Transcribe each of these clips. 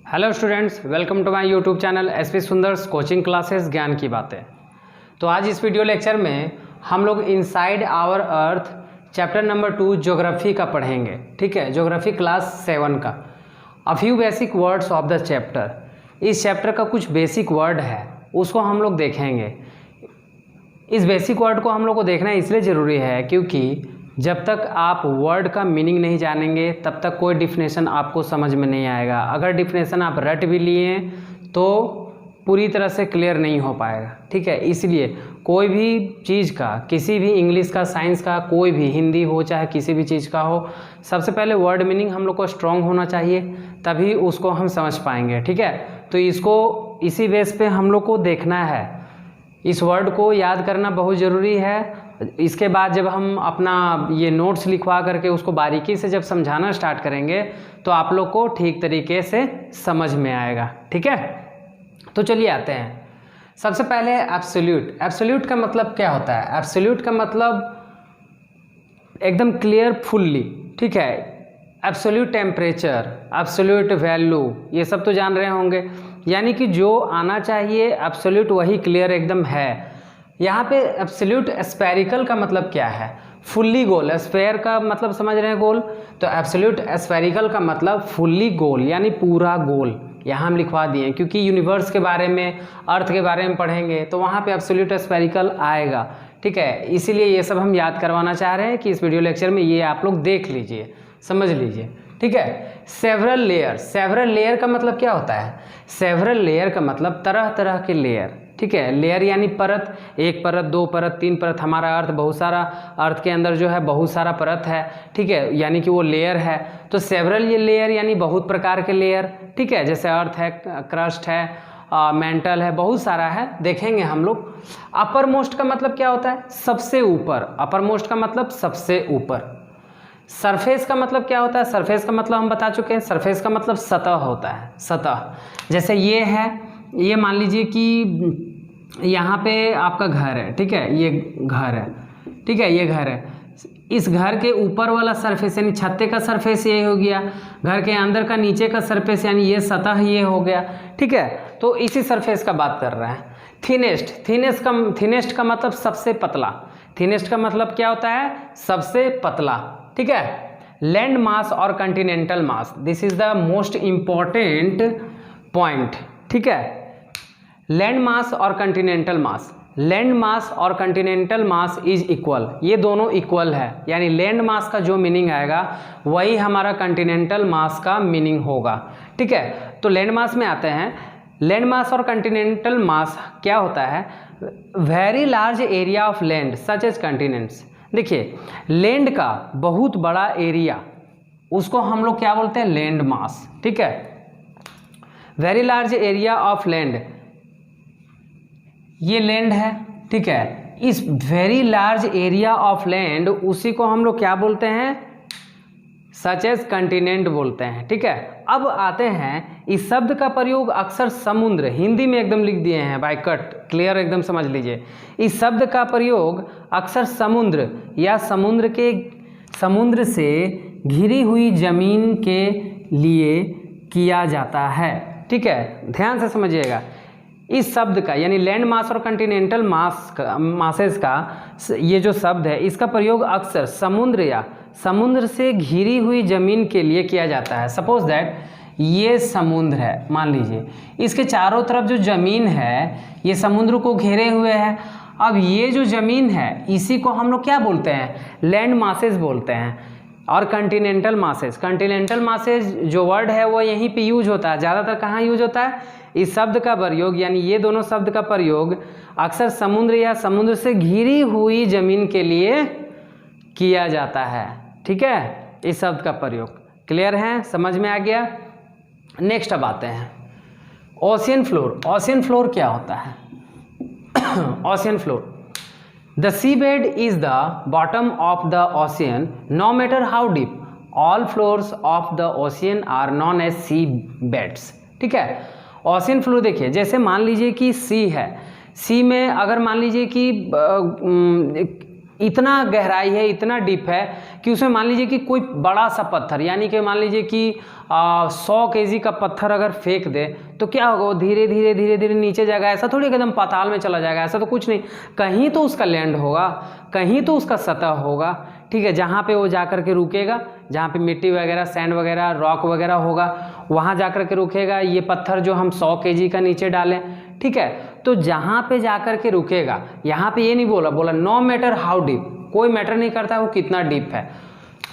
Hello students, welcome to my YouTube channel SP Sundar's coaching classes ज्ञान की बातें। तो आज इस वीडियो लेक्चर में हम लोग inside our earth chapter number 2 geography का पढ़ेंगे। ठीक है, ज्योग्राफी क्लास 7 का a few basic words of the chapter. इस चैप्टर का कुछ बेसिक वर्ड है, उसको हम लोग देखेंगे। इस बेसिक वर्ड को हम लोग को देखना इसलिए ज़रूरी है क्योंकि जब तक आप वर्ड का मीनिंग नहीं जानेंगे तब तक कोई डिफिनेशन आपको समझ में नहीं आएगा। अगर डिफिनेशन आप रट भी लिए तो पूरी तरह से क्लियर नहीं हो पाएगा। ठीक है, इसलिए कोई भी चीज़ का, किसी भी इंग्लिश का, साइंस का, कोई भी, हिंदी हो चाहे किसी भी चीज़ का हो, सबसे पहले वर्ड मीनिंग हम लोग को स्ट्रॉन्ग होना चाहिए, तभी उसको हम समझ पाएंगे। ठीक है, तो इसको इसी बेस पे हम लोग को देखना है। इस वर्ड को याद करना बहुत ज़रूरी है। इसके बाद जब हम अपना ये नोट्स लिखवा करके उसको बारीकी से जब समझाना स्टार्ट करेंगे तो आप लोग को ठीक तरीके से समझ में आएगा। ठीक है, तो चलिए आते हैं। सबसे पहले एब्सोल्यूट। एब्सोल्यूट का मतलब क्या होता है? एब्सोल्यूट का मतलब एकदम क्लियर, फुल्ली। ठीक है, एब्सोल्यूट टेम्परेचर, एब्सोल्यूट वैल्यू, ये सब तो जान रहे होंगे। यानी कि जो आना चाहिए एब्सोल्यूट वही क्लियर एकदम है। यहाँ पे एब्सोल्यूट स्फेरिकल का मतलब क्या है? फुल्ली गोल। स्फेयर का मतलब समझ रहे हैं, गोल। तो एब्सोल्यूट स्फेरिकल का मतलब फुल्ली गोल, यानी पूरा गोल। यहाँ हम लिखवा दिए क्योंकि यूनिवर्स के बारे में, अर्थ के बारे में पढ़ेंगे तो वहाँ पे एब्सोल्यूट स्फेरिकल आएगा। ठीक है, इसीलिए ये सब हम याद करवाना चाह रहे हैं कि इस वीडियो लेक्चर में ये आप लोग देख लीजिए, समझ लीजिए। ठीक है, सेवरल लेयर। सेवरल लेयर का मतलब क्या होता है? सेवरल लेयर का मतलब तरह तरह के लेयर। ठीक है, लेयर यानी परत, एक परत, दो परत, तीन परत। हमारा अर्थ बहुत सारा, अर्थ के अंदर जो है बहुत सारा परत है। ठीक है, यानी कि वो लेयर है। तो सेवरल ये लेयर यानी बहुत प्रकार के लेयर। ठीक है, जैसे अर्थ है, क्रस्ट है, मेंटल है, बहुत सारा है, देखेंगे हम लोग। अपर मोस्ट का मतलब क्या होता है? सबसे ऊपर। अपर मोस्ट का मतलब सबसे ऊपर। सरफेस का मतलब क्या होता है? सरफेस का मतलब हम बता चुके हैं। सरफेस का मतलब सतह होता है, सतह। जैसे ये है, ये मान लीजिए कि यहाँ पे आपका घर है। ठीक है, ये घर है। ठीक है, ये घर है। इस घर के ऊपर वाला सरफेस यानी छत्ते का सरफेस ये हो गया। घर के अंदर का नीचे का सरफेस यानी ये सतह ये हो गया। ठीक है, तो इसी सरफेस का बात कर रहे हैं। थिनेस्ट। थिनेस्ट का मतलब सबसे पतला। थिनेस्ट का मतलब क्या होता है? सबसे पतला। ठीक है, लैंड मास और Continental mass, this is the most important point. ठीक है, लैंड मास और कंटिनेंटल मास। लैंड मास और कंटिनेंटल मास इज इक्वल, ये दोनों इक्वल है। यानी लैंड मास का जो मीनिंग आएगा वही हमारा कंटिनेंटल मास का मीनिंग होगा। ठीक है, तो लैंड मास में आते हैं। लैंड मास और कंटिनेंटल मास क्या होता है? Very large area of land such as continents. देखिए, लैंड का बहुत बड़ा एरिया, उसको हम लोग क्या बोलते हैं? Land mass. ठीक है, very large area of land, ये लैंड है। ठीक है, इस very large area of land, उसी को हम लोग क्या बोलते हैं? सच एज कंटिनेंट बोलते हैं। ठीक है, अब आते हैं, इस शब्द का प्रयोग अक्सर समुद्र, हिंदी में एकदम लिख दिए हैं बाय कट, क्लियर एकदम समझ लीजिए। इस शब्द का प्रयोग अक्सर समुद्र या समुद्र से घिरी हुई जमीन के लिए किया जाता है। ठीक है, ध्यान से समझिएगा। इस शब्द का यानी लैंड मास और कंटिनेंटल मासेस का ये जो शब्द है, इसका प्रयोग अक्सर समुद्र या समुद्र से घिरी हुई जमीन के लिए किया जाता है। सपोज दैट ये समुद्र है, मान लीजिए, इसके चारों तरफ जो जमीन है ये समुद्र को घेरे हुए है। अब ये जो जमीन है इसी को हम लोग क्या बोलते हैं? लैंड मासेस बोलते हैं। और कंटिनेंटल मासेस जो वर्ड है वो यहीं पे यूज होता है। ज़्यादातर कहाँ यूज होता है? इस शब्द का प्रयोग यानी ये दोनों शब्द का प्रयोग अक्सर समुद्र या समुद्र से घिरी हुई जमीन के लिए किया जाता है। ठीक है, इस शब्द का प्रयोग क्लियर है, समझ में आ गया। नेक्स्ट अब आते हैं ओशियन फ्लोर। ओशियन फ्लोर क्या होता है? Ocean floor, the seabed is the bottom of the ocean no matter how deep. All floors of the ocean are known as sea beds. ठीक है, ओशियन फ्लोर देखिए, जैसे मान लीजिए कि सी है, सी में अगर मान लीजिए कि इतना गहराई है, इतना डीप है कि उसमें मान लीजिए कि कोई बड़ा सा पत्थर, यानी कि मान लीजिए कि 100 kg का पत्थर अगर फेंक दे तो क्या होगा, वो धीरे धीरे धीरे धीरे नीचे जाएगा। ऐसा थोड़ी एकदम पाताल में चला जाएगा, ऐसा तो कुछ नहीं। कहीं तो उसका लैंड होगा, कहीं तो उसका सतह होगा, ठीक है, जहाँ पे वो जा कर के रुकेगा, जहाँ पे मिट्टी वगैरह, सैंड वगैरह, रॉक वगैरह होगा, वहाँ जा कर के रुकेगा। ये पत्थर जो हम 100 kg का नीचे डालें, ठीक है, तो जहाँ पे जा कर के रुकेगा, यहाँ पे ये नहीं बोला नो मैटर हाउ डीप, कोई मैटर नहीं करता वो कितना डीप है।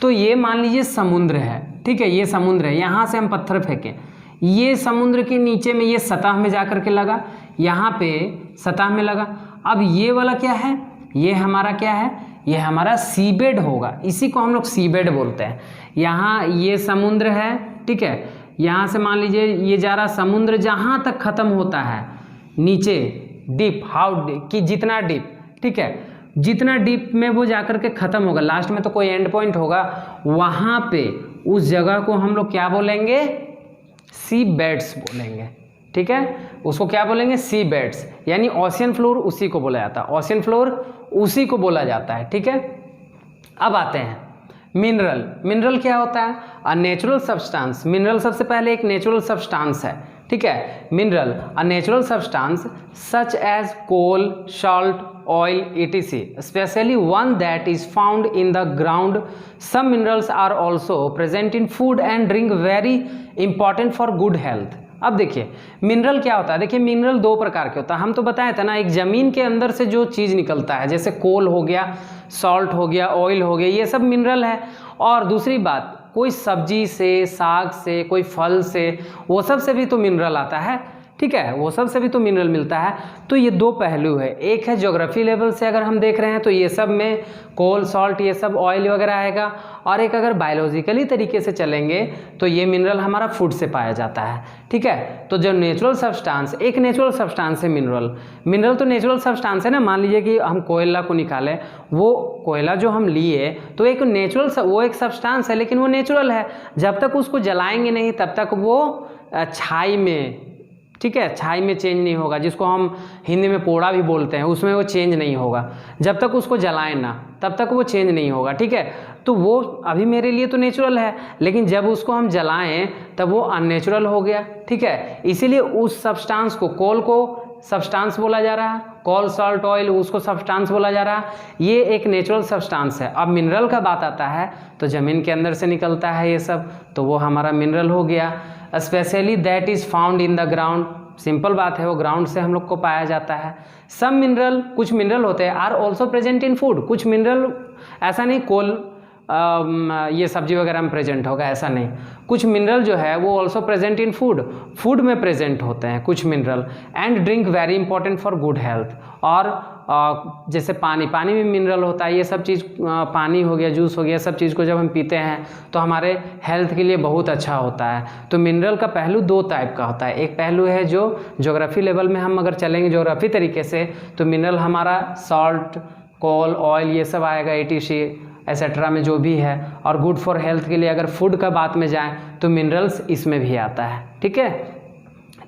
तो ये मान लीजिए समुद्र है, ठीक है, ये समुद्र है, यहाँ से हम पत्थर फेंकें, ये समुद्र के नीचे में ये सतह में जा कर के लगा, यहाँ पे सतह में लगा। अब ये वाला क्या है, ये हमारा क्या है, ये हमारा सीबेड होगा, इसी को हम लोग सीबेड बोलते हैं। यहाँ ये समुद्र है, ठीक है, यहाँ से मान लीजिए ये जा रहा समुद्र, जहाँ तक ख़त्म होता है नीचे डीप, हाउ डीप, कि जितना डीप, ठीक है, जितना डीप में वो जाकर के ख़त्म होगा, लास्ट में तो कोई एंड पॉइंट होगा, वहाँ पे उस जगह को हम लोग क्या बोलेंगे, सी बेड्स बोलेंगे, ठीक है, उसको क्या बोलेंगे, सी बेड्स, यानी ओशियन फ्लोर उसी को बोला जाता है, ओशियन फ्लोर उसी को बोला जाता है, ठीक है। अब आते हैं मिनरल। मिनरल क्या होता है, अ नेचुरल सब्सटेंस। मिनरल सबसे पहले एक नेचुरल सब्सटेंस है, ठीक है, mineral a natural substance such as coal, salt, oil etc, especially one that is found in the ground. Some minerals are also present in food and drink, very important for good health. अब देखिए mineral क्या होता है, देखिए mineral दो प्रकार के होता है, हम तो बताए थे ना, एक ज़मीन के अंदर से जो चीज़ निकलता है, जैसे कोल हो गया, सॉल्ट हो गया, ऑयल हो गया, ये सब मिनरल है। और दूसरी बात, कोई सब्जी से, साग से, कोई फल से, वो सब से भी तो मिनरल आता है, ठीक है, वो सब से भी तो मिनरल मिलता है। तो ये दो पहलू है, एक है ज्योग्राफी लेवल से अगर हम देख रहे हैं तो ये सब में कोल, सॉल्ट, ये सब ऑयल वगैरह आएगा, और एक अगर बायोलॉजिकली तरीके से चलेंगे तो ये मिनरल हमारा फूड से पाया जाता है, ठीक है। तो जो नेचुरल सब्सटेंस, एक नेचुरल सब्सटेंस है मिनरल। मिनरल तो नेचुरल सब्सटेंस है ना, मान लीजिए कि हम कोयला को निकालें, वो कोयला जो हम लिए तो एक नेचुरल, वो एक सब्सटेंस है, लेकिन वो नेचुरल है, जब तक उसको जलाएंगे नहीं तब तक वो छाई में, ठीक है, छाई में चेंज नहीं होगा, जिसको हम हिंदी में पोड़ा भी बोलते हैं, उसमें वो चेंज नहीं होगा, जब तक उसको जलाएं ना तब तक वो चेंज नहीं होगा, ठीक है। तो वो अभी मेरे लिए तो नेचुरल है, लेकिन जब उसको हम जलाएं तब वो अननेचुरल हो गया, ठीक है। इसीलिए उस सब्सटेंस को, कोल को सब्सटेंस बोला जा रहा है, कोल, सॉल्ट, ऑयल, उसको सब्सटेंस बोला जा रहा है, ये एक नेचुरल सब्सटेंस है। अब मिनरल का बात आता है तो ज़मीन के अंदर से निकलता है ये सब, तो वो हमारा मिनरल हो गया। Specially that is found in the ground, simple बात है, वो ग्राउंड से हम लोग को पाया जाता है। सम मिनरल, कुछ मिनरल होते हैं, are also present in food, कुछ मिनरल, ऐसा नहीं कोल ये सब्जी वगैरह में प्रेजेंट होगा, ऐसा नहीं, कुछ मिनरल जो है वो also present in food, food में प्रेजेंट होते हैं कुछ mineral. And drink very important for good health, और जैसे पानी, पानी में मिनरल होता है, ये सब चीज़, पानी हो गया, जूस हो गया, सब चीज़ को जब हम पीते हैं तो हमारे हेल्थ के लिए बहुत अच्छा होता है। तो मिनरल का पहलू दो टाइप का होता है, एक पहलू है जो ज्योग्राफी लेवल में हम अगर चलेंगे ज्योग्राफी तरीके से, तो मिनरल हमारा सॉल्ट, कोल, ऑयल, ये सब आएगा, एटीसी एसेट्रा में जो भी है। और गुड फॉर हेल्थ के लिए अगर फूड का बात में जाएँ तो मिनरल्स इसमें भी आता है, ठीक है।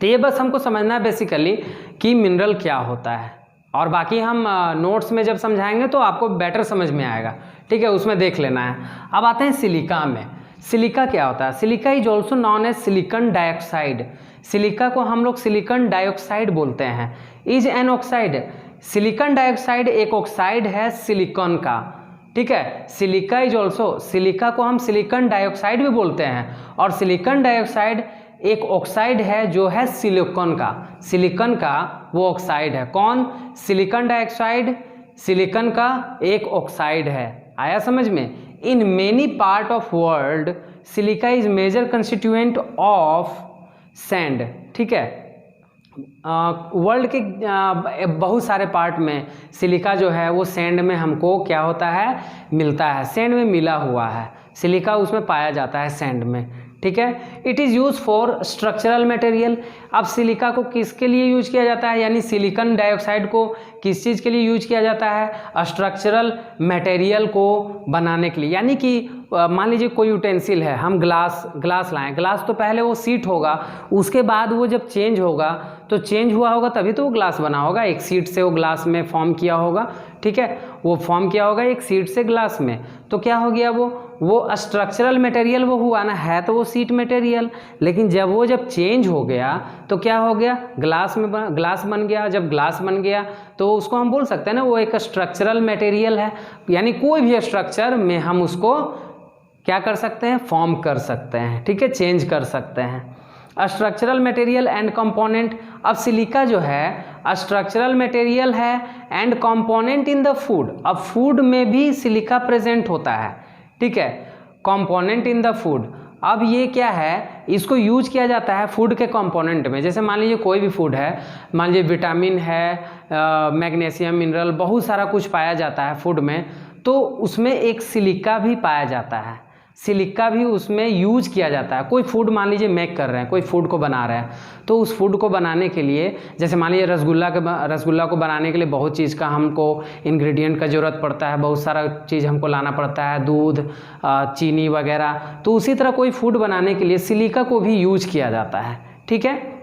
तो ये बस हमको समझना है बेसिकली कि मिनरल क्या होता है, और बाकी हम नोट्स में जब समझाएंगे तो आपको बेटर समझ में आएगा, ठीक है, उसमें देख लेना है। अब आते हैं सिलिका में। सिलिका क्या होता है, silica is also known as silicon dioxide. Silica को हम लोग सिलिकॉन डाइऑक्साइड बोलते हैं, is an oxide. Silicon dioxide एक ऑक्साइड है सिलिकॉन का, ठीक है। सिलिका इज ऑल्सो, सिलिका को हम सिलिकॉन डाइऑक्साइड भी बोलते हैं, और सिलिकॉन डाइऑक्साइड एक ऑक्साइड है जो है सिलिकॉन का, सिलिकॉन का वो ऑक्साइड है। कौन, सिलिकॉन डाइऑक्साइड सिलिकॉन का एक ऑक्साइड है, आया समझ में। In many part of world silica is major constituent of sand, ठीक है। वर्ल्ड के बहुत सारे पार्ट में सिलिका जो है वो सैंड में हमको क्या होता है, मिलता है, सैंड में मिला हुआ है, सिलिका उसमें पाया जाता है सैंड में, ठीक है। It is use for structural material. अब सिलिका को किसके लिए यूज किया जाता है, यानी सिलिकॉन डाइऑक्साइड को किस चीज़ के लिए यूज किया जाता है, स्ट्रक्चरल मटेरियल को बनाने के लिए। यानी कि मान लीजिए कोई यूटेंसिल है, हम ग्लास लाएं, ग्लास तो पहले वो सीट होगा, उसके बाद वो जब चेंज होगा तो चेंज हुआ होगा तभी तो वो ग्लास बना होगा, एक सीट से वो ग्लास में फॉर्म किया होगा, ठीक है, वो फॉर्म किया होगा एक शीट से ग्लास में, तो क्या हो गया वो स्ट्रक्चरल मटेरियल वो हुआ ना, है तो वो शीट मटेरियल, लेकिन जब चेंज हो गया तो क्या हो गया, ग्लास बन गया। जब ग्लास बन गया तो उसको हम बोल सकते हैं ना वो एक स्ट्रक्चरल मटेरियल है, यानी कोई भी स्ट्रक्चर में हम उसको क्या कर सकते हैं, फॉर्म कर सकते हैं, ठीक है, चेंज कर सकते हैं। स्ट्रक्चरल मटेरियल एंड कंपोनेंट, अब सिलिका जो है स्ट्रक्चरल मटेरियल है and component in the food, अब फूड में भी सिलिका प्रेजेंट होता है, ठीक है, कंपोनेंट इन द फूड। अब ये क्या है, इसको यूज किया जाता है फूड के कंपोनेंट में। जैसे मान लीजिए कोई भी फूड है, मान लीजिए विटामिन है, मैग्नीशियम, मिनरल, बहुत सारा कुछ पाया जाता है फूड में, तो उसमें एक सिलिका भी पाया जाता है, सिलिका भी उसमें यूज किया जाता है। कोई फूड मान लीजिए मेक कर रहे हैं, कोई फूड को बना रहे हैं, तो उस फूड को बनाने के लिए, जैसे मान लीजिए रसगुल्ला को बनाने के लिए बहुत चीज़ का हमको इंग्रेडिएंट का ज़रूरत पड़ता है, बहुत सारा चीज़ हमको लाना पड़ता है, दूध, चीनी वगैरह। तो उसी तरह कोई फूड बनाने के लिए सिलिका को भी यूज किया जाता है, ठीक है।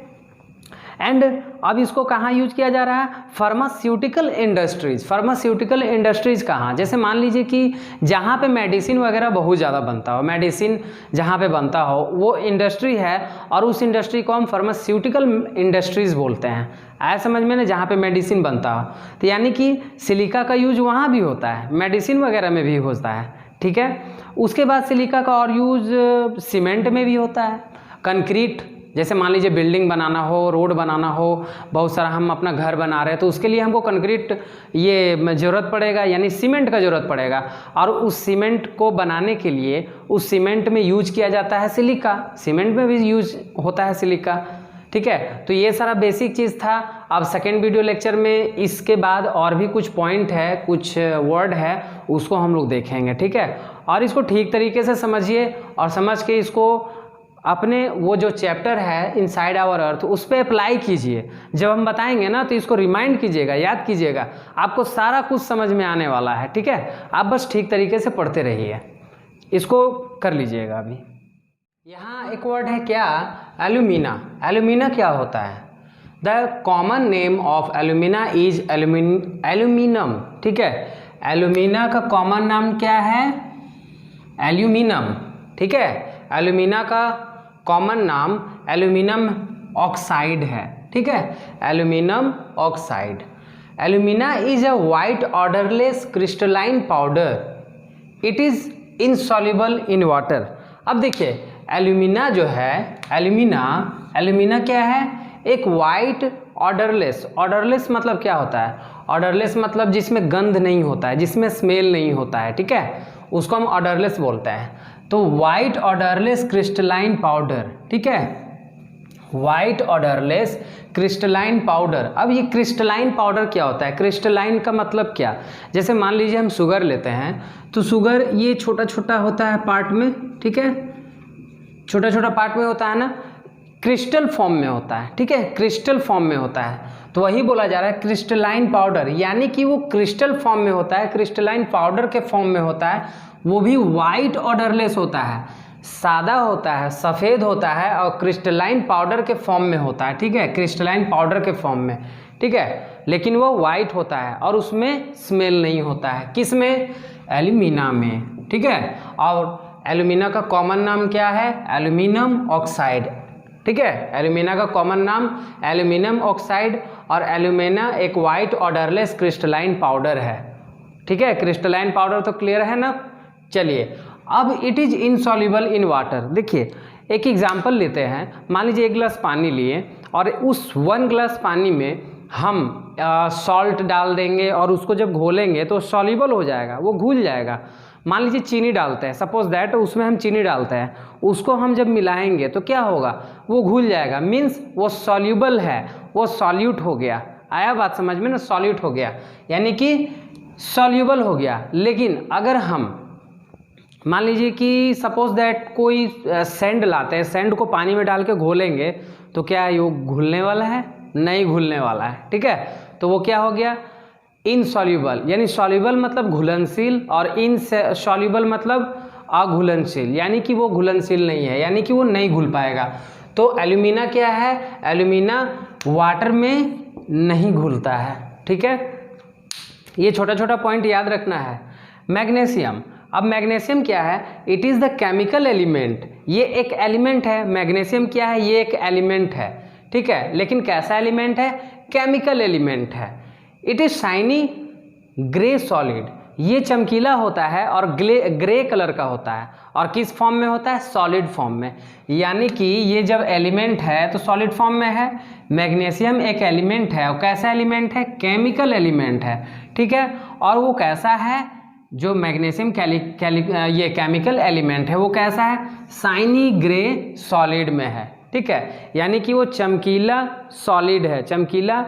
एंड अब इसको कहाँ यूज किया जा रहा है, फार्मास्यूटिकल इंडस्ट्रीज। फार्मास्यूटिकल इंडस्ट्रीज कहाँ, जैसे मान लीजिए कि जहाँ पे मेडिसिन वगैरह बहुत ज़्यादा बनता हो, मेडिसिन जहाँ पे बनता हो वो इंडस्ट्री है, और उस इंडस्ट्री को हम फार्मास्यूटिकल इंडस्ट्रीज बोलते हैं। आया समझ में ना, जहाँ पे मेडिसिन बनता हो, तो यानी कि सिलिका का यूज वहाँ भी होता है, मेडिसिन वगैरह में भी होता है, ठीक है। उसके बाद सिलिका का और यूज सीमेंट में भी होता है, कंक्रीट, जैसे मान लीजिए बिल्डिंग बनाना हो, रोड बनाना हो, बहुत सारा हम अपना घर बना रहे हैं, तो उसके लिए हमको कंक्रीट ये ज़रूरत पड़ेगा, यानी सीमेंट का ज़रूरत पड़ेगा, और उस सीमेंट को बनाने के लिए उस सीमेंट में यूज किया जाता है सिलिका, सीमेंट में भी यूज होता है सिलिका, ठीक है। तो ये सारा बेसिक चीज़ था। अब सेकेंड वीडियो लेक्चर में इसके बाद और भी कुछ पॉइंट है, कुछ वर्ड है, उसको हम लोग देखेंगे, ठीक है। और इसको ठीक तरीके से समझिए, और समझ के इसको अपने वो जो चैप्टर है इनसाइड आवर अर्थ उस पर अप्लाई कीजिए। जब हम बताएंगे ना तो इसको रिमाइंड कीजिएगा, याद कीजिएगा, आपको सारा कुछ समझ में आने वाला है, ठीक है। आप बस ठीक तरीके से पढ़ते रहिए, इसको कर लीजिएगा। अभी यहाँ एक वर्ड है क्या, एल्यूमिना। एल्यूमिना क्या होता है, the common name of alumina is aluminum, ठीक है। एल्यूमिना का कॉमन नाम क्या है, एल्यूमिनम, ठीक है। एल्यूमिना का कॉमन नाम एल्यूमिनियम ऑक्साइड है, ठीक है, aluminium oxide. Alumina is a white odourless crystalline powder, it is insoluble in water. अब देखिए एल्यूमिना जो है, एल्यूमिना क्या है, एक वाइट ऑर्डरलेस, ऑर्डरलेस मतलब क्या होता है, ऑर्डरलेस मतलब जिसमें गंध नहीं होता है, जिसमें स्मेल नहीं होता है, ठीक है, उसको हम ऑर्डरलेस बोलते हैं। तो वाइट ऑर्डरलेस क्रिस्टलाइन पाउडर, ठीक है, वाइट ऑर्डरलेस क्रिस्टलाइन पाउडर। अब ये क्रिस्टलाइन पाउडर क्या होता है, क्रिस्टलाइन का मतलब क्या, जैसे मान लीजिए हम शुगर लेते हैं, तो शुगर ये छोटा छोटा होता है पार्ट में, ठीक है, छोटा छोटा पार्ट में होता है ना, क्रिस्टल फॉर्म में होता है, ठीक है, क्रिस्टल फॉर्म में होता है। तो वही बोला जा रहा है क्रिस्टलाइन पाउडर, यानी कि वो क्रिस्टल फॉर्म में होता है, क्रिस्टलाइन पाउडर के फॉर्म में होता है, वो भी वाइट ऑर्डरलेस होता है, सादा होता है, सफ़ेद होता है, और क्रिस्टलाइन पाउडर के फॉर्म में होता है, ठीक है, क्रिस्टलाइन पाउडर के फॉर्म में, ठीक है, लेकिन वो वाइट होता है और उसमें स्मेल नहीं होता है, किस में, एल्यूमिना में, ठीक है। और एल्यूमिना का कॉमन नाम क्या है, एल्यूमिनियम ऑक्साइड, ठीक है, एल्यूमिना का कॉमन नाम एल्यूमिनियम ऑक्साइड, और एल्यूमिना एक वाइट ऑर्डरलेस क्रिस्टलाइन पाउडर है, ठीक है। क्रिस्टलाइन पाउडर तो क्लियर है ना। चलिए अब it is insoluble in water. देखिए एक एग्जांपल लेते हैं, मान लीजिए 1 गिलास पानी लिए और उस 1 गिलास पानी में हम सॉल्ट डाल देंगे और उसको जब घोलेंगे तो सॉल्युबल हो जाएगा, वो घुल जाएगा। मान लीजिए चीनी डालते हैं, सपोज दैट उसमें हम चीनी डालते हैं, उसको हम जब मिलाएंगे तो क्या होगा, वो घुल जाएगा, मीन्स वो सॉल्युबल है, वो सॉल्यूट हो गया। आया बात समझ में ना, सॉल्यूट हो गया यानी कि सॉल्युबल हो गया। लेकिन अगर हम मान लीजिए कि सपोज दैट कोई सैंड लाते हैं, सैंड को पानी में डाल के घोलेंगे तो क्या ये घुलने वाला है, नहीं घुलने वाला है, ठीक है। तो वो क्या हो गया, इनसॉल्युबल, यानी सॉल्युबल मतलब घुलनशील और इनसॉल्युबल मतलब अघुलनशील, यानी कि वो घुलनशील नहीं है, यानी कि वो नहीं घुल पाएगा। तो एल्यूमिना क्या है, एल्यूमिना वाटर में नहीं घुलता है, ठीक है। ये छोटा छोटा पॉइंट याद रखना है। मैग्नीशियम, अब मैग्नीशियम क्या है? It is the chemical element, ये एक एलिमेंट है। मैग्नीशियम क्या है? ये एक एलिमेंट है, ठीक है, लेकिन कैसा एलिमेंट है? केमिकल एलिमेंट है। It is shiny grey solid, ये चमकीला होता है और ग्रे कलर का होता है, और किस फॉर्म में होता है? सॉलिड फॉर्म में। यानी कि ये जब एलिमेंट है तो सॉलिड फॉर्म में है। मैग्नीशियम एक एलिमेंट है, और कैसा एलिमेंट है? केमिकल एलिमेंट है, ठीक है। और वो कैसा है? जो मैग्नीशियम ये केमिकल एलिमेंट है वो कैसा है? शाइनी ग्रे सॉलिड में है, ठीक है। यानी कि वो चमकीला सॉलिड है, चमकीला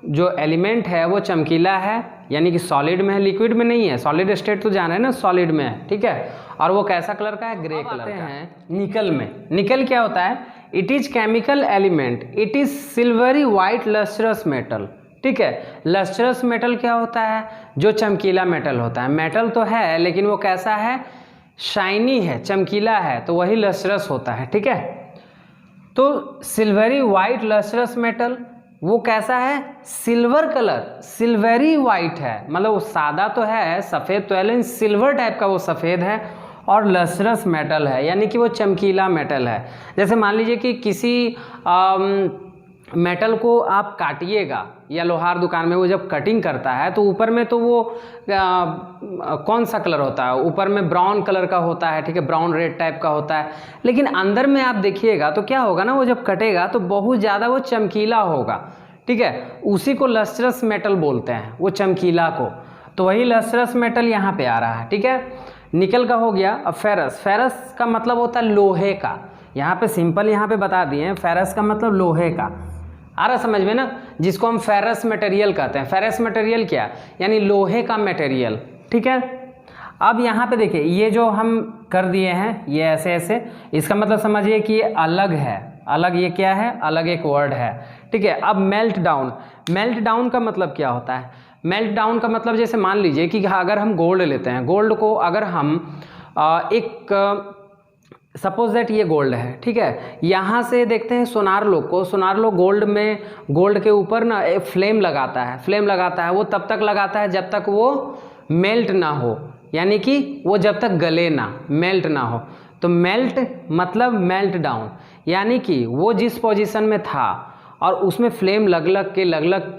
जो एलिमेंट है वो चमकीला है, यानी कि सॉलिड में है, लिक्विड में नहीं है। सॉलिड स्टेट तो जाना है ना, सॉलिड में है, ठीक है। और वो कैसा कलर का है? ग्रे कलर का है। निकल में, निकल क्या होता है? It is chemical element, it is silvery white lustrous metal, ठीक है। लस्ट्रस मेटल क्या होता है? जो चमकीला मेटल होता है। मेटल तो है लेकिन वो कैसा है? शाइनी है, चमकीला है, तो वही लस्ट्रस होता है, ठीक है। तो सिल्वरी वाइट लस्ट्रस मेटल वो कैसा है? सिल्वर कलर, सिल्वरी वाइट है, मतलब वो सादा तो है, सफ़ेद तो है, लेकिन सिल्वर टाइप का वो सफ़ेद है, और लस्ट्रस मेटल है, यानी कि वो चमकीला मेटल है। जैसे मान लीजिए कि किसी मेटल को आप काटिएगा, या लोहार दुकान में वो जब कटिंग करता है तो ऊपर में तो वो कौन सा कलर होता है? ऊपर में ब्राउन कलर का होता है, ठीक है, ब्राउन रेड टाइप का होता है, लेकिन अंदर में आप देखिएगा तो क्या होगा ना, वो जब कटेगा तो बहुत ज़्यादा वो चमकीला होगा, ठीक है। उसी को लस्ट्रस मेटल बोलते हैं, वो चमकीला को। तो वही लस्ट्रस मेटल यहाँ पे आ रहा है, ठीक है। निकल का हो गया। अब फेरस, फेरस का मतलब होता है लोहे का। यहाँ पे सिंपल यहाँ पे बता दिए हैं, फेरस का मतलब लोहे का। आ रहा समझ में ना, जिसको हम फेरस मटेरियल कहते हैं। फेरस मटेरियल क्या? यानी लोहे का मटेरियल, ठीक है। अब यहाँ पे देखिए, ये जो हम कर दिए हैं ये ऐसे ऐसे, इसका मतलब समझिए कि ये अलग है, अलग ये क्या है? अलग एक वर्ड है, ठीक है। अब मेल्ट डाउन, मेल्ट डाउन का मतलब क्या होता है? मेल्ट डाउन का मतलब जैसे मान लीजिए कि अगर हम गोल्ड लेते हैं, गोल्ड को अगर हम सपोज दैट ये गोल्ड है, ठीक है। यहाँ से देखते हैं सोनार लोग को, सोनार लोग गोल्ड में, गोल्ड के ऊपर ना एक फ्लेम लगाता है, फ्लेम लगाता है। वो तब तक लगाता है जब तक वो मेल्ट ना हो, यानी कि वो जब तक गले ना, मेल्ट ना हो। तो मेल्ट मतलब मेल्ट डाउन, यानी कि वो जिस पोजीशन में था और उसमें फ्लेम लग लग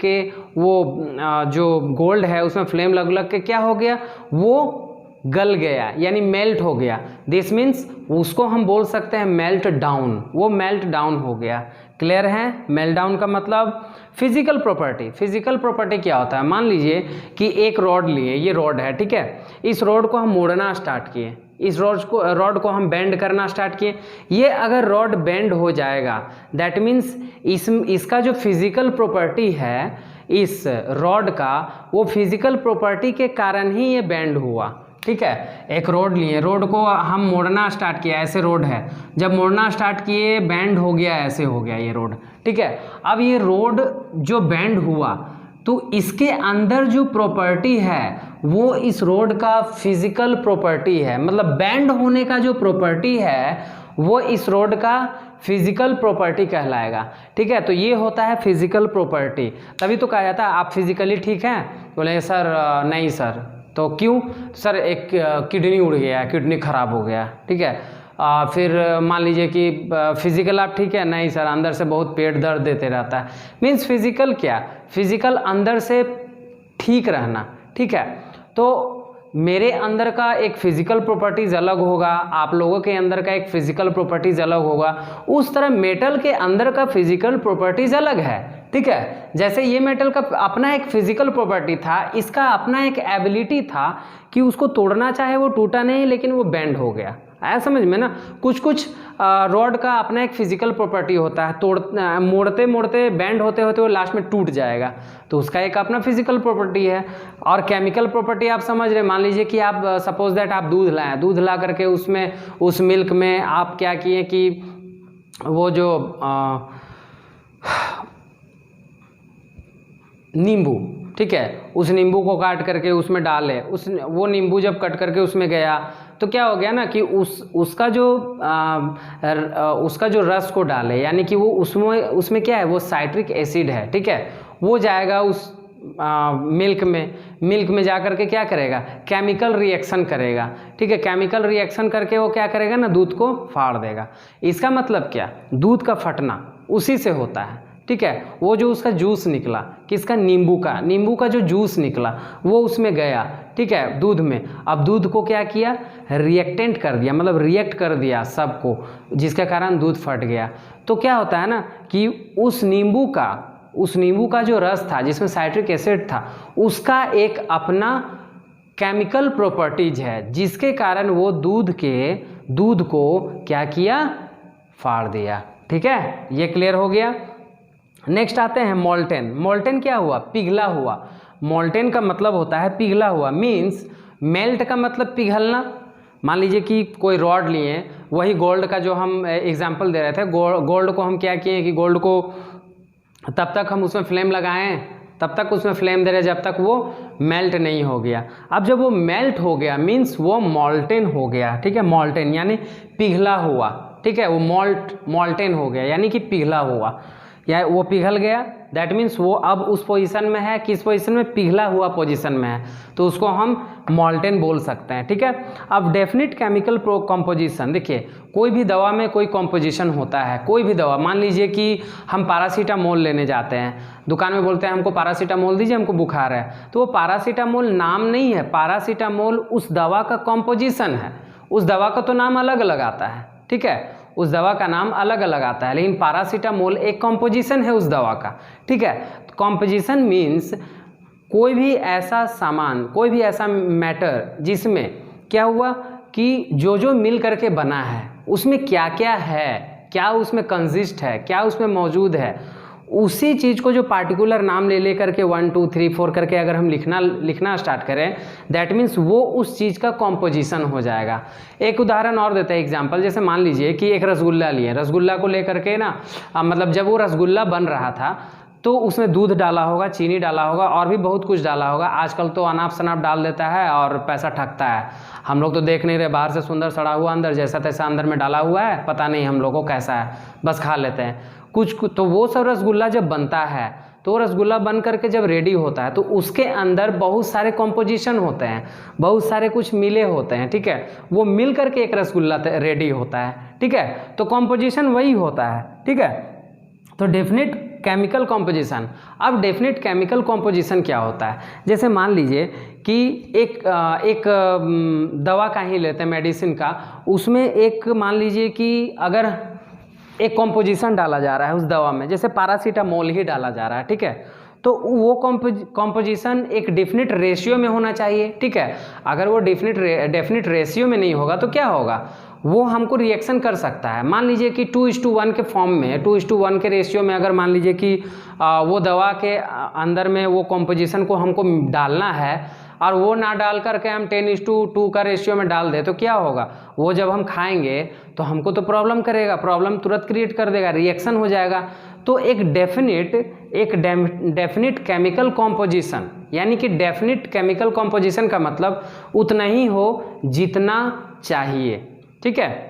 के वो जो गोल्ड है उसमें फ्लेम लग के क्या हो गया? वो गल गया, यानी मेल्ट हो गया। दिस मीन्स उसको हम बोल सकते हैं मेल्ट डाउन, वो मेल्ट डाउन हो गया। क्लियर है? मेल्ट डाउन का मतलब फिजिकल प्रॉपर्टी। फिजिकल प्रॉपर्टी क्या होता है? मान लीजिए कि एक रॉड लिए, ये रॉड है, ठीक है। इस रॉड को हम मोड़ना स्टार्ट किए, इस रॉड को हम बेंड करना स्टार्ट किए। ये अगर रॉड बेंड हो जाएगा, दैट मीन्स इसका जो फिजिकल प्रॉपर्टी है इस रॉड का, वो फिजिकल प्रॉपर्टी के कारण ही ये बेंड हुआ, ठीक है। एक रोड लिए, रोड को हम मोड़ना स्टार्ट किया, ऐसे रोड है, जब मोड़ना स्टार्ट किए बैंड हो गया, ऐसे हो गया ये रोड, ठीक है। अब ये रोड जो बैंड हुआ तो इसके अंदर जो प्रॉपर्टी है वो इस रोड का फिजिकल प्रॉपर्टी है, मतलब बैंड होने का जो प्रॉपर्टी है वो इस रोड का फिजिकल प्रॉपर्टी कहलाएगा, ठीक है। तो ये होता है फिजिकल प्रॉपर्टी। तभी तो कहा जाता है आप फिजिकली ठीक हैं? बोले सर नहीं सर। तो क्यों? सर एक किडनी उड़ गया, किडनी खराब हो गया, ठीक है। फिर मान लीजिए कि फिजिकल आप ठीक है? नहीं सर, अंदर से बहुत पेट दर्द देते रहता है। मीन्स फिजिकल क्या? फिजिकल अंदर से ठीक रहना, ठीक है। तो मेरे अंदर का एक फिजिकल प्रॉपर्टीज अलग होगा, आप लोगों के अंदर का एक फिजिकल प्रॉपर्टीज अलग होगा, उस तरह मेटल के अंदर का फिजिकल प्रॉपर्टीज अलग है, ठीक है। जैसे ये मेटल का अपना एक फिजिकल प्रॉपर्टी था, इसका अपना एक एबिलिटी था कि उसको तोड़ना चाहे वो टूटा नहीं, लेकिन वो बेंड हो गया। आया समझ में ना? कुछ कुछ रॉड का अपना एक फिजिकल प्रॉपर्टी होता है, मोड़ते मोड़ते बेंड होते होते वो लास्ट में टूट जाएगा, तो उसका एक अपना फिजिकल प्रॉपर्टी है। और केमिकल प्रॉपर्टी आप समझ रहे, मान लीजिए कि आप सपोज दैट आप दूध लाएं, दूध ला करके उसमें उस मिल्क में आप क्या किए कि वो जो नींबू, ठीक है, उस नींबू को काट करके उसमें डाले, वो नींबू जब कट करके उसमें गया तो क्या हो गया ना कि उसका जो रस को डाले, यानी कि वो उसमें क्या है, वो साइट्रिक एसिड है, ठीक है। वो जाएगा उस मिल्क में जा करके क्या करेगा, केमिकल रिएक्शन करेगा, ठीक है। केमिकल रिएक्शन करके वो क्या करेगा ना, दूध को फाड़ देगा। इसका मतलब क्या, दूध का फटना उसी से होता है, ठीक है। वो जो उसका जूस निकला, किसका, नींबू का जो जूस निकला वो उसमें गया, ठीक है, दूध में। अब दूध को क्या किया, रिएक्टेंट कर दिया, मतलब रिएक्ट कर दिया सबको, जिसके कारण दूध फट गया। तो क्या होता है ना कि उस नींबू का जो रस था जिसमें साइट्रिक एसिड था, उसका एक अपना केमिकल प्रॉपर्टीज है, जिसके कारण वो दूध को क्या किया, फाड़ दिया, ठीक है। ये क्लियर हो गया। नेक्स्ट आते हैं मोल्टेन। मोल्टेन क्या हुआ, पिघला हुआ। मोल्टेन का मतलब होता है पिघला हुआ, मीन्स मेल्ट का मतलब पिघलना। मान लीजिए कि कोई रॉड लिए, वही गोल्ड का जो हम एग्जांपल दे रहे थे, गोल्ड को हम क्या किए कि गोल्ड को तब तक हम उसमें फ्लेम लगाएं, तब तक उसमें फ्लेम दे रहे जब तक वो मेल्ट नहीं हो गया। अब जब वो मेल्ट हो गया मीन्स वो मोल्टेन हो गया, ठीक है। मोल्टेन यानी पिघला हुआ, ठीक है। वो मोल्टेन हो गया यानी कि पिघला हुआ, या वो पिघल गया, दैट मीन्स वो अब उस पोजीशन में है, किस पोजीशन में, पिघला हुआ पोजीशन में है, तो उसको हम मोल्टेन बोल सकते हैं, ठीक है। अब डेफिनिट केमिकल कॉम्पोजिशन, देखिए कोई भी दवा में कोई कॉम्पोजिशन होता है, कोई भी दवा, मान लीजिए कि हम पैरासीटामोल लेने जाते हैं, दुकान में बोलते हैं हमको पैरासीटामोल दीजिए, हमको बुखार है, तो वो पैरासीटामोल नाम नहीं है, पैरासीटामोल उस दवा का कॉम्पोजिशन है। उस दवा का तो नाम अलग अलग आता है, ठीक है, उस दवा का नाम अलग अलग आता है, लेकिन पैरासीटामोल एक कॉम्पोजिशन है उस दवा का, ठीक है। कॉम्पोजिशन मीन्स कोई भी ऐसा सामान, कोई भी ऐसा मैटर जिसमें क्या हुआ कि जो मिल करके बना है, उसमें क्या क्या है, क्या उसमें कंसिस्ट है, क्या उसमें मौजूद है, उसी चीज़ को जो पार्टिकुलर नाम ले करके 1 2 3 4 करके अगर हम लिखना स्टार्ट करें, दैट मीन्स वो उस चीज़ का कॉम्पोजिशन हो जाएगा। एक उदाहरण और देते हैं एग्जांपल, जैसे मान लीजिए कि एक रसगुल्ला लिए, रसगुल्ला को लेकर के ना मतलब जब वो रसगुल्ला बन रहा था तो उसमें दूध डाला होगा, चीनी डाला होगा और भी बहुत कुछ डाला होगा। आजकल तो अनाप शनाप डाल देता है और पैसा ठगता है। हम लोग तो देख नहीं रहे, बाहर से सुंदर सड़ा हुआ, अंदर जैसा तैसा अंदर में डाला हुआ है, पता नहीं हम लोगों को कैसा है, बस खा लेते हैं कुछ। तो वो सब रसगुल्ला जब बनता है, तो रसगुल्ला बन करके जब रेडी होता है तो उसके अंदर बहुत सारे कॉम्पोजिशन होते हैं, बहुत सारे कुछ मिले होते हैं, ठीक है। वो मिल करके एक रसगुल्ला रेडी होता है, ठीक है। तो कॉम्पोजिशन वही होता है, ठीक है। तो डेफिनेट केमिकल कॉम्पोजिशन। अब डेफिनेट केमिकल कॉम्पोजिशन क्या होता है, जैसे मान लीजिए कि एक दवा का ही लेते हैं, मेडिसिन का, उसमें एक मान लीजिए कि अगर एक कॉम्पोजिशन डाला जा रहा है उस दवा में, जैसे पैरासीटामोल ही डाला जा रहा है, ठीक है, तो वो कॉम्पोजिशन एक डेफिनेट रेशियो में होना चाहिए, ठीक है। अगर वो डेफिनेट रेशियो में नहीं होगा तो क्या होगा, वो हमको रिएक्शन कर सकता है। मान लीजिए कि 2:1 के फॉर्म में, 2:1 के रेशियो में अगर मान लीजिए कि वो दवा के अंदर में वो कॉम्पोजिशन को हमको डालना है और वो ना डाल करके हम 10:2 का रेशियो में डाल दे, तो क्या होगा, वो जब हम खाएंगे तो हमको तो प्रॉब्लम करेगा, प्रॉब्लम तुरंत क्रिएट कर देगा, रिएक्शन हो जाएगा। तो एक डेफिनिट केमिकल कॉम्पोजिशन, यानी कि डेफिनिट केमिकल कॉम्पोजिशन का मतलब उतना ही हो जितना चाहिए, ठीक है,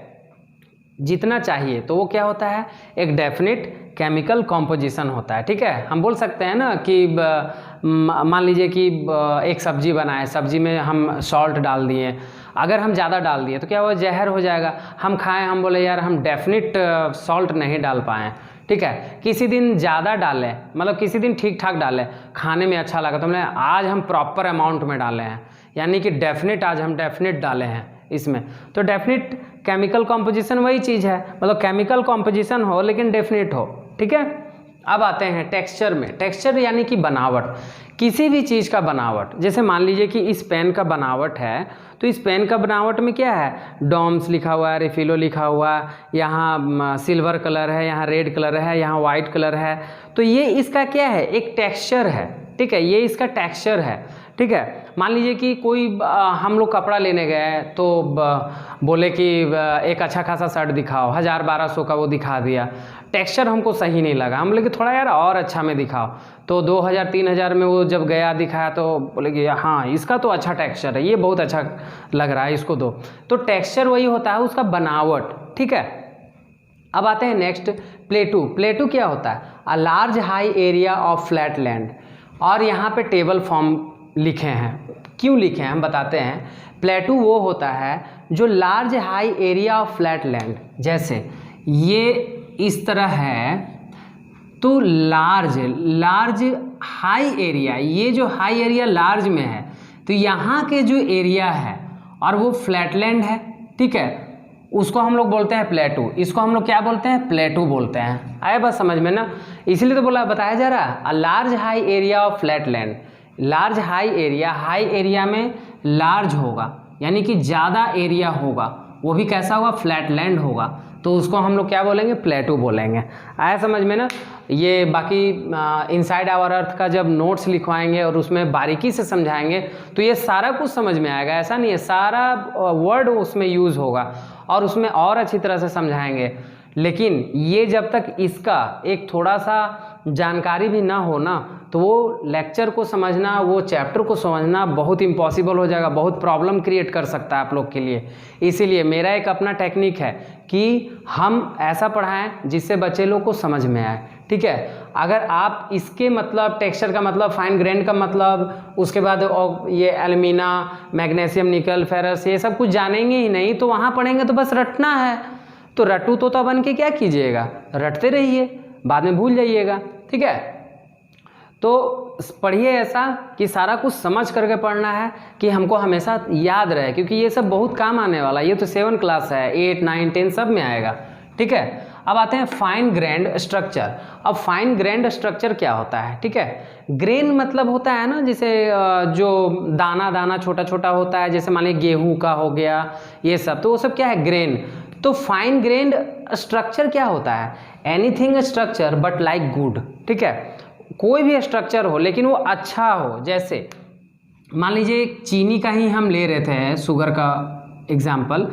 जितना चाहिए, तो वो क्या होता है, एक डेफिनिट केमिकल कॉम्पोजिशन होता है, ठीक है। हम बोल सकते हैं ना कि मान लीजिए कि एक सब्जी बनाए, सब्जी में हम सॉल्ट डाल दिए, अगर हम ज़्यादा डाल दिए तो क्या वो जहर हो जाएगा। हम खाएं, हम बोले यार हम डेफिनिट सॉल्ट नहीं डाल पाएँ, ठीक है। किसी दिन ज़्यादा डालें, मतलब किसी दिन ठीक ठाक डालें, खाने में अच्छा लगा तो हमने आज हम प्रॉपर अमाउंट में डाले हैं, यानी कि डेफिनेट आज हम डेफिनेट डाले हैं इसमें। तो डेफिनेट केमिकल कॉम्पोजिशन वही चीज़ है, मतलब केमिकल कॉम्पोजिशन हो लेकिन डेफिनेट हो, ठीक है। अब आते हैं टेक्सचर में। टेक्सचर यानी कि बनावट, किसी भी चीज़ का बनावट। जैसे मान लीजिए कि इस पेन का बनावट है, तो इस पेन का बनावट में क्या है, डॉम्स लिखा हुआ है, रिफिलो लिखा हुआ है, यहाँ सिल्वर कलर है, यहाँ रेड कलर है, यहाँ वाइट कलर है, तो ये इसका क्या है, एक टेक्सचर है, ठीक है, ये इसका टेक्सचर है, ठीक है। मान लीजिए कि कोई हम लोग कपड़ा लेने गए तो बोले कि एक अच्छा खासा शर्ट दिखाओ, 1000-1200 का वो दिखा दिया, टेक्सचर हमको सही नहीं लगा, हम बोले कि थोड़ा यार और अच्छा में दिखाओ, तो 2000-3000 में वो जब गया दिखाया तो बोले कि हाँ इसका तो अच्छा टेक्सचर है, ये बहुत अच्छा लग रहा है, इसको दो। तो टेक्सचर वही होता है, उसका बनावट, ठीक है। अब आते हैं नेक्स्ट, प्लेटू। प्लेटू क्या होता है, a large high area of flat land. और यहाँ पे टेबल फॉर्म लिखे हैं। क्यों लिखे हैं हम बताते हैं। प्लेटू वो होता है जो large high area of flat land, जैसे ये इस तरह है तो लार्ज हाई एरिया, ये जो हाई एरिया लार्ज में है तो यहाँ के जो एरिया है और वो फ्लैटलैंड है, ठीक है, उसको हम लोग बोलते हैं प्लेटू। इसको हम लोग क्या बोलते हैं, प्लेटू बोलते हैं। आए बस समझ में ना, इसलिए तो बोला बताया जा रहा है a large high area of flatland. Large high area में लार्ज होगा यानी कि ज़्यादा एरिया होगा, वो भी कैसा होगा, फ्लैटलैंड होगा, तो उसको हम लोग क्या बोलेंगे, प्लेटू बोलेंगे। आया समझ में ना। ये बाकी इनसाइड आवर अर्थ का जब नोट्स लिखवाएंगे और उसमें बारीकी से समझाएंगे तो ये सारा कुछ समझ में आएगा। ऐसा नहीं है, सारा वर्ड उसमें यूज़ होगा और उसमें और अच्छी तरह से समझाएंगे। लेकिन ये जब तक इसका एक थोड़ा सा जानकारी भी ना हो ना तो वो लेक्चर को समझना, वो चैप्टर को समझना बहुत इम्पॉसिबल हो जाएगा, बहुत प्रॉब्लम क्रिएट कर सकता है आप लोग के लिए। इसीलिए मेरा एक अपना टेक्निक है कि हम ऐसा पढ़ाएं जिससे बच्चे लोग को समझ में आए, ठीक है। अगर आप इसके मतलब टेक्सचर का मतलब, फाइन ग्रेन का मतलब, उसके बाद ये एल्यूमिना, मैग्नीशियम, निकल, फेरस, ये सब कुछ जानेंगे ही नहीं तो वहाँ पढ़ेंगे तो बस रटना है। तो रटू तोता बन के क्या कीजिएगा, रटते रहिए, बाद में भूल जाइएगा, ठीक है। तो पढ़िए ऐसा कि सारा कुछ समझ करके पढ़ना है कि हमको हमेशा याद रहे, क्योंकि ये सब बहुत काम आने वाला। ये तो 7 क्लास है, 8, 9, 10 सब में आएगा, ठीक है। अब आते हैं फाइन ग्रेन्ड स्ट्रक्चर। अब फाइन ग्रेन्ड स्ट्रक्चर क्या होता है, ठीक है। ग्रेन मतलब होता है ना, जैसे जो दाना दाना छोटा छोटा होता है, जैसे मान लीजिए गेहूँ का हो गया, ये सब, तो वो सब क्या है, ग्रेन। तो फाइन ग्रेन्ड स्ट्रक्चर क्या होता है, anything structure but like good, ठीक है। कोई भी स्ट्रक्चर हो लेकिन वो अच्छा हो। जैसे मान लीजिए चीनी का ही हम ले रहे थे, शुगर का एग्जाम्पल,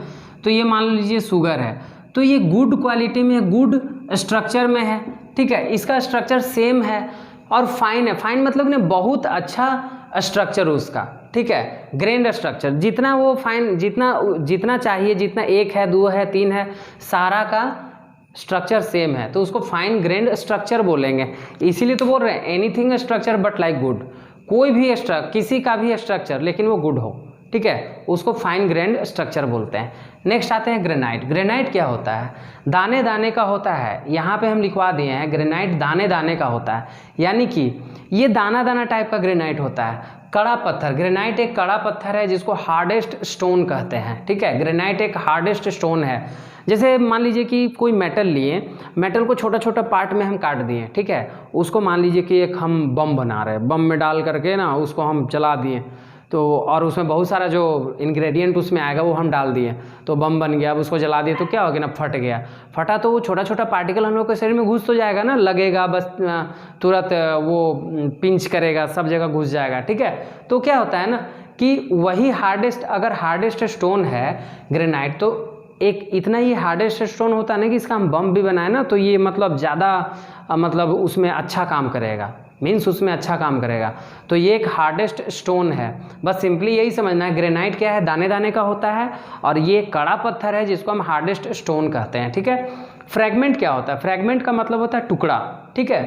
तो ये मान लीजिए शुगर है तो ये गुड क्वालिटी में, गुड स्ट्रक्चर में है, ठीक है। इसका स्ट्रक्चर सेम है और फाइन है। फाइन मतलब ने बहुत अच्छा स्ट्रक्चर उसका, ठीक है। ग्रेन्ड स्ट्रक्चर जितना वो फाइन, जितना चाहिए, जितना 1 है, 2 है, 3 है, सारा का स्ट्रक्चर सेम है तो उसको फाइन ग्रेन्ड स्ट्रक्चर बोलेंगे। इसीलिए तो बोल रहे हैं anything structure but like good. कोई भी किसी का भी स्ट्रक्चर लेकिन वो गुड हो, ठीक है, उसको फाइन ग्रेन्ड स्ट्रक्चर बोलते हैं। नेक्स्ट आते हैं ग्रेनाइट। ग्रेनाइट क्या होता है, दाने दाने का होता है। यहाँ पे हम लिखवा दिए हैं ग्रेनाइट दाने दाने का होता है, यानी कि ये दाना दाना टाइप का ग्रेनाइट होता है। कड़ा पत्थर, ग्रेनाइट एक कड़ा पत्थर है जिसको हार्डेस्ट स्टोन कहते हैं, ठीक है। ग्रेनाइट एक हार्डेस्ट स्टोन है। जैसे मान लीजिए कि कोई मेटल लिए, मेटल को छोटा छोटा पार्ट में हम काट दिए, ठीक है, उसको मान लीजिए कि एक हम बम बना रहे हैं, बम में डाल करके ना उसको हम जला दिए तो, और उसमें बहुत सारा जो इंग्रेडिएंट उसमें आएगा वो हम डाल दिए तो बम बन गया। अब उसको जला दिए तो क्या हो गया ना, फट गया। फटा तो वो छोटा छोटा पार्टिकल हम लोग के शरीर में घुस तो जाएगा ना, लगेगा बस तुरंत वो पिंच करेगा, सब जगह घुस जाएगा, ठीक है। तो क्या होता है ना कि वही हार्डेस्ट, अगर हार्डेस्ट स्टोन है ग्रेनाइट, तो एक इतना ही हार्डेस्ट स्टोन होता है ना कि इसका हम बम भी बनाए ना तो ये मतलब ज़्यादा मतलब उसमें अच्छा काम करेगा, मीन्स उसमें अच्छा काम करेगा। तो ये एक हार्डेस्ट स्टोन है, बस सिंपली यही समझना है। ग्रेनाइट क्या है, दाने दाने का होता है और ये कड़ा पत्थर है जिसको हम हार्डेस्ट स्टोन कहते हैं, ठीक है। फ्रैगमेंट क्या होता है, फ्रैगमेंट का मतलब होता है टुकड़ा, ठीक है।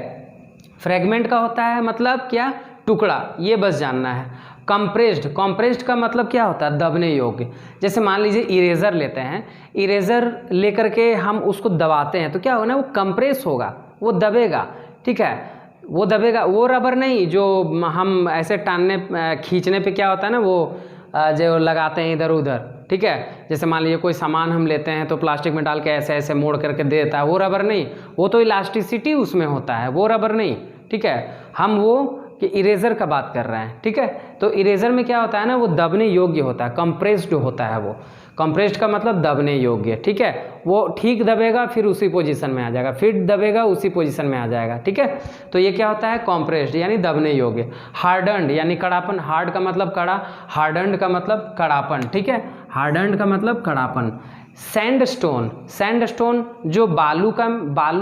फ्रैगमेंट का होता है मतलब क्या, टुकड़ा, ये बस जानना है। कंप्रेस्ड का मतलब क्या होता है, दबने योग्य। जैसे मान लीजिए इरेजर लेते हैं, इरेजर लेकर के हम उसको दबाते हैं तो क्या होगा ना, वो कंप्रेस होगा, वो दबेगा, ठीक है, वो दबेगा। वो रबर नहीं जो हम ऐसे टानने खींचने पे क्या होता है ना, वो जो लगाते हैं इधर उधर, ठीक है। जैसे मान लीजिए कोई सामान हम लेते हैं तो प्लास्टिक में डाल के ऐसे ऐसे मोड़ करके दे देता है, वो रबर नहीं, वो तो इलास्टिसिटी उसमें होता है, वो रबर नहीं, ठीक है। हम वो कि इरेजर का बात कर रहे हैं, ठीक है। तो इरेजर में क्या होता है ना, वो दबने योग्य होता है, कंप्रेस्ड होता है वो। कंप्रेस्ड का मतलब दबने योग्य, ठीक है। वो ठीक दबेगा फिर उसी पोजीशन में आ जाएगा, फिर दबेगा उसी पोजीशन में आ जाएगा, ठीक है। तो ये क्या होता है, कंप्रेस्ड यानी दबने योग्य। हार्डन्ड यानी कड़ापन, हार्ड का मतलब कड़ा, हार्डन्ड का मतलब कड़ापन, ठीक है। हार्डन्ड का मतलब कड़ापन। सैंडस्टोन, सैंडस्टोन जो बालू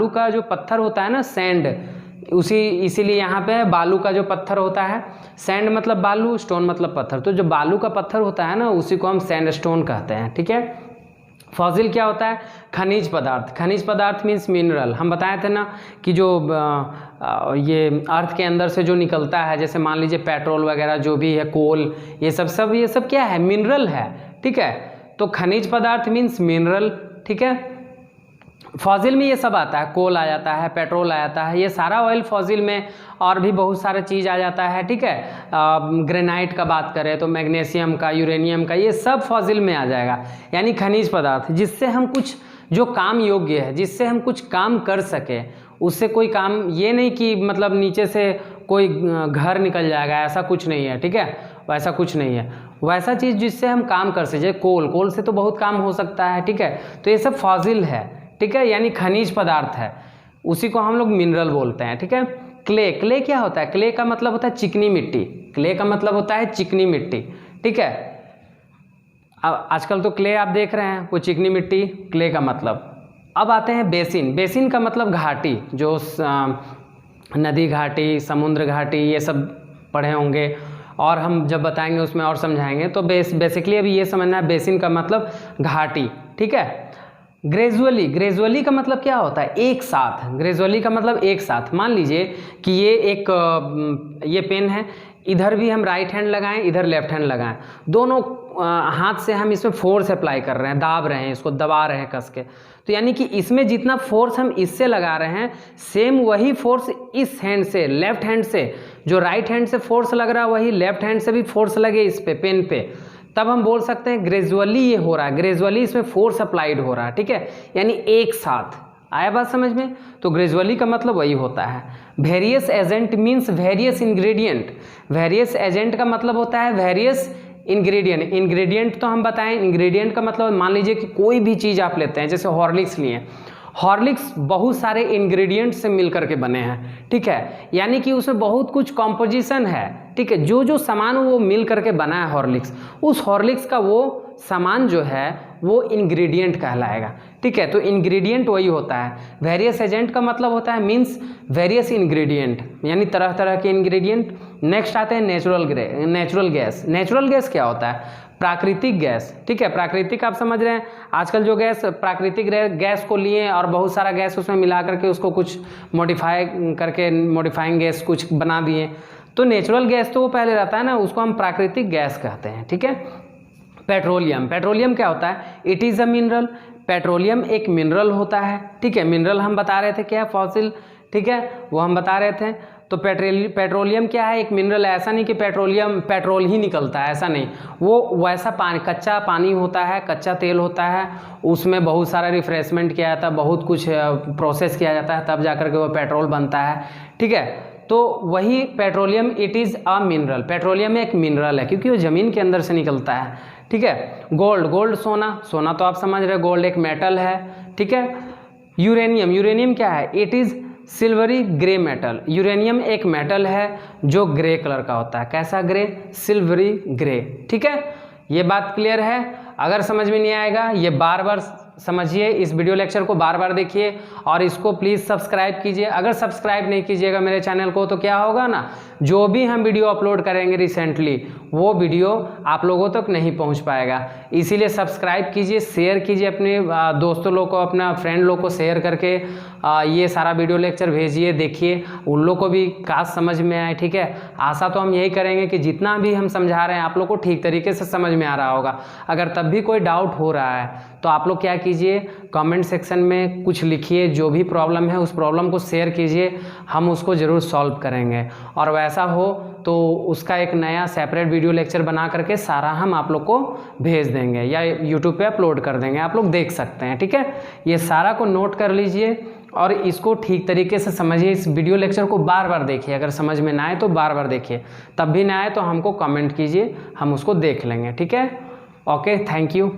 का जो पत्थर होता है ना, सैंड, इसीलिए यहाँ पे बालू का जो पत्थर होता है, सैंड मतलब बालू, स्टोन मतलब पत्थर, तो जो बालू का पत्थर होता है ना उसी को हम सैंडस्टोन कहते हैं, ठीक है। फॉसिल क्या होता है, खनिज पदार्थ। खनिज पदार्थ मीन्स मिनरल। हम बताए थे ना कि जो ये अर्थ के अंदर से जो निकलता है, जैसे मान लीजिए पेट्रोल वगैरह जो भी है, कोल, ये सब क्या है, मिनरल है, ठीक है। तो खनिज पदार्थ मीन्स मिनरल, ठीक है। फॉसिल में ये सब आता है, कोल आ जाता है, पेट्रोल आ जाता है, ये सारा ऑयल फॉसिल में, और भी बहुत सारा चीज़ आ जाता है, ठीक है। ग्रेनाइट का बात करें तो मैग्नीशियम का, यूरेनियम का, ये सब फॉसिल में आ जाएगा, यानी खनिज पदार्थ जिससे हम कुछ जो काम योग्य है, जिससे हम कुछ काम कर सके, उससे कोई काम ये नहीं कि मतलब नीचे से कोई घर निकल जाएगा, ऐसा कुछ नहीं है, ठीक है, वैसा कुछ नहीं है। वैसा चीज़ जिससे हम काम कर सके, कोल से तो बहुत काम हो सकता है, ठीक है। तो ये सब फॉसिल है, ठीक है, यानी खनिज पदार्थ है, उसी को हम लोग मिनरल बोलते हैं, ठीक है। क्ले क्या होता है? क्ले का मतलब होता है चिकनी मिट्टी, क्ले का मतलब होता है चिकनी मिट्टी, ठीक है। अब आजकल तो क्ले आप देख रहे हैं, वो चिकनी मिट्टी, क्ले का मतलब। अब आते हैं बेसिन। बेसिन का मतलब घाटी, जो नदी घाटी, समुद्र घाटी, ये सब पढ़े होंगे, और हम जब बताएंगे उसमें और समझाएंगे। तो बेसिकली अभी ये समझना है, बेसिन का मतलब घाटी, ठीक है। ग्रेजुअली का मतलब क्या होता है? एक साथ। ग्रेजुअली का मतलब एक साथ। मान लीजिए कि ये पेन है, इधर भी हम राइट हैंड लगाएं, इधर लेफ्ट हैंड लगाएं, दोनों हाथ से हम इसमें फोर्स अप्लाई कर रहे हैं, दाब रहे हैं, इसको दबा रहे हैं कस के। तो यानी कि इसमें जितना फोर्स हम इससे लगा रहे हैं, सेम वही फोर्स इस हैंड से, लेफ्ट हैंड से, जो राइट हैंड से फोर्स लग रहा है, वही लेफ्ट हैंड से भी फोर्स लगे इस पे, पेन पे, तब हम बोल सकते हैं ग्रेजुअली ये हो रहा है, ग्रेजुअली इसमें फोर्स अप्लाइड हो रहा है, ठीक है, यानी एक साथ। आया बात समझ में? तो ग्रेजुअली का मतलब वही होता है। Various agent means various ingredient. Various agent का मतलब होता है वेरियस इंग्रेडिएंट। इंग्रेडिएंट तो हम बताएं, इंग्रेडिएंट का मतलब मान लीजिए कि कोई भी चीज़ आप लेते हैं, जैसे हॉर्लिक्स लिए, हॉर्लिक्स बहुत सारे इंग्रेडिएंट से मिलकर के बने हैं, ठीक है, यानी कि उसमें बहुत कुछ कॉम्पोजिशन है, ठीक है, जो सामान वो मिल करके बना है हॉर्लिक्स, उस हॉर्लिक्स का वो सामान जो है वो इंग्रेडिएंट कहलाएगा, ठीक है। तो इंग्रेडिएंट वही होता है। वेरियस एजेंट का मतलब होता है मीन्स वेरियस इंग्रेडिएंट, यानी तरह तरह के इंग्रेडिएंट। नेक्स्ट आते हैं नेचुरल गैस। नेचुरल गैस क्या होता है? प्राकृतिक गैस, ठीक है। प्राकृतिक आप समझ रहे हैं, आजकल जो गैस प्राकृतिक गैस को लिए और बहुत सारा गैस उसमें मिला करके उसको कुछ मॉडिफाइंग गैस कुछ बना दिए। तो नेचुरल गैस तो वो पहले रहता है ना, उसको हम प्राकृतिक गैस कहते हैं, ठीक है। पेट्रोलियम क्या होता है? It is a mineral. Petroleum एक मिनरल होता है, ठीक है। मिनरल हम बता रहे थे क्या? फॉसिल, ठीक है, वो हम बता रहे थे। तो पेट्रोलियम क्या है? एक मिनरल। ऐसा नहीं कि पेट्रोल ही निकलता है, ऐसा नहीं, वो वैसा पानी, कच्चा पानी होता है, कच्चा तेल होता है, उसमें बहुत सारा रिफ्रेशमेंट किया जाता है, बहुत कुछ प्रोसेस किया जाता है, तब जाकर के वो पेट्रोल बनता है, ठीक है। तो वही petroleum, it is a mineral. Petroleum एक मिनरल है क्योंकि वो ज़मीन के अंदर से निकलता है, ठीक है। गोल्ड सोना तो आप समझ रहे, गोल्ड एक मेटल है, ठीक है। यूरेनियम क्या है? It is silvery grey metal. Uranium एक मेटल है जो ग्रे कलर का होता है। कैसा ग्रे? सिल्वरी ग्रे, ठीक है। ये बात क्लियर है? अगर समझ में नहीं आएगा, ये बार बार समझिए, इस वीडियो लेक्चर को बार बार देखिए और इसको प्लीज़ सब्सक्राइब कीजिए। अगर सब्सक्राइब नहीं कीजिएगा मेरे चैनल को तो क्या होगा ना, जो भी हम वीडियो अपलोड करेंगे रिसेंटली, वो वीडियो आप लोगों तक नहीं पहुंच पाएगा। इसीलिए सब्सक्राइब कीजिए, शेयर कीजिए अपने दोस्तों लोग को, अपना फ्रेंड लोग को शेयर करके ये सारा वीडियो लेक्चर भेजिए, देखिए, उन लोग को भी काश समझ में आए, ठीक है। आशा तो हम यही करेंगे कि जितना भी हम समझा रहे हैं आप लोग को ठीक तरीके से समझ में आ रहा होगा। अगर तब भी कोई डाउट हो रहा है तो आप लोग क्या कीजिए, कमेंट सेक्शन में कुछ लिखिए, जो भी प्रॉब्लम है उस प्रॉब्लम को शेयर कीजिए, हम उसको ज़रूर सॉल्व करेंगे। और वैसा हो तो उसका एक नया सेपरेट वीडियो लेक्चर बना करके सारा हम आप लोग को भेज देंगे या यूट्यूब पे अपलोड कर देंगे, आप लोग देख सकते हैं, ठीक है। ये सारा को नोट कर लीजिए और इसको ठीक तरीके से समझिए। इस वीडियो लेक्चर को बार बार देखिए, अगर समझ में ना आए तो बार बार देखिए, तब भी ना आए तो हमको कमेंट कीजिए, हम उसको देख लेंगे, ठीक है। Okay, thank you.